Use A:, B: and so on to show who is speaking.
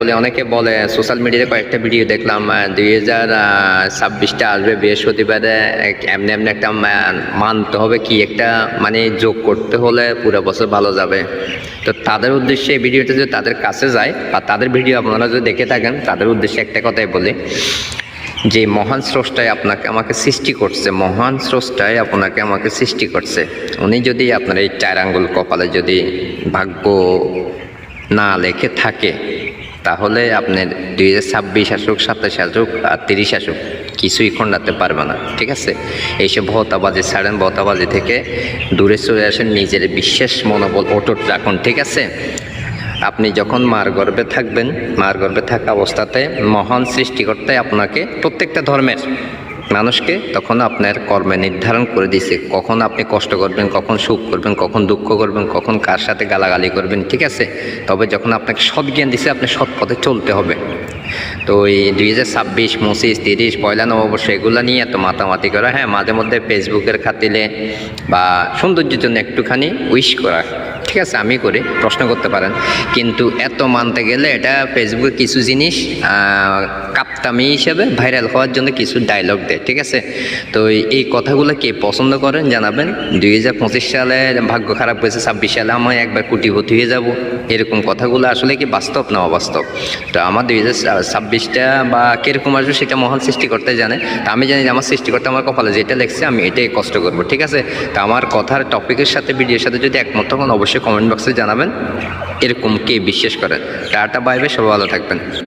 A: বলে অনেকে বলে সোশ্যাল মিডিয়াতে কয়েকটা ভিডিও দেখলাম 2026টা আসবে বৃহস্পতিবারে এমনি এমনি একটা মানতে হবে কি একটা মানে যোগ করতে হলে পুরো বছর ভালো যাবে। তো তাদের উদ্দেশ্যে এই ভিডিওটা যদি তাদের কাছে যায় বা তাদের ভিডিও আপনারা যদি দেখে থাকেন তাদের উদ্দেশ্যে একটা কথাই বলি যে মহান স্রষ্টায় আপনাকে আমাকে সৃষ্টি করছে, মহান স্রষ্টায় আপনাকে আমাকে সৃষ্টি করছে। উনি যদি আপনার এই 4 আঙ্গুল কপালে যদি ভাগ্য না লেখে থাকে তাহলে আপনার 2026 আসুক, 27 আসুক আর 30 আসুক কিছুই খণ্ডাতে পারবে না। ঠিক আছে, এইসব ভৌতাবাজি ছাড়েন, ভৌতাবাজি থেকে দূরে চলে আসেন, নিজের বিশ্বাস মনোবল অটুট রাখুন। ঠিক আছে, আপনি যখন মার গর্ভে থাকবেন, মার গর্ভে থাকা অবস্থাতে মহান সৃষ্টিকর্তা আপনাকে প্রত্যেকটা ধর্মের মানুষকে তখন আপনার কর্মে নির্ধারণ করে দিয়েছে কখন আপনি কষ্ট করবেন, কখন সুখ করবেন, কখন দুঃখ করবেন, কখন কার সাথে গালাগালি করবেন। ঠিক আছে, তবে যখন আপনাকে সৎ জ্ঞান দিয়েছে আপনি সৎ পথে চলতে হবে। তো এই 2026, 25, 30 পয়লা নববর্ষ এগুলো নিয়ে এত মাতামাতি করা, হ্যাঁ মাঝে মধ্যে ফেসবুকের খাতিলে বা সৌন্দর্যের জন্য একটুখানি উইশ করা, ঠিক আছে আমি করি, প্রশ্ন করতে পারেন, কিন্তু এত মানতে গেলে এটা ফেসবুকে কিছু জিনিস কাপ্তামি হিসেবে ভাইরাল হওয়ার জন্য কিছু ডায়লগ দেয়। ঠিক আছে, তো এই কথাগুলো কে পছন্দ করেন জানাবেন। 2025 সালে ভাগ্য খারাপ হয়েছে, 26 সালে আমি একবার কোটিপতি হয়ে যাব, এরকম কথাগুলো আসলে কি বাস্তব না অবাস্তব? তো আমার 2026টা বা কীরকম আসবে সেটা মহান সৃষ্টিকর্তা জানে। তা আমি জানি যে আমার সৃষ্টিকর্তা আমার কপালে যেটা লেখছে আমি এটাই কষ্ট করব। ঠিক আছে, তা আমার কথার টপিকের সাথে ভিডিওর সাথে যদি একমত তখন অবশ্যই কমেন্ট বক্সে জানাবেন এরকম কে বিশ্বাস করেন। টাটা, বাই বাই, সবাই ভালো থাকবেন।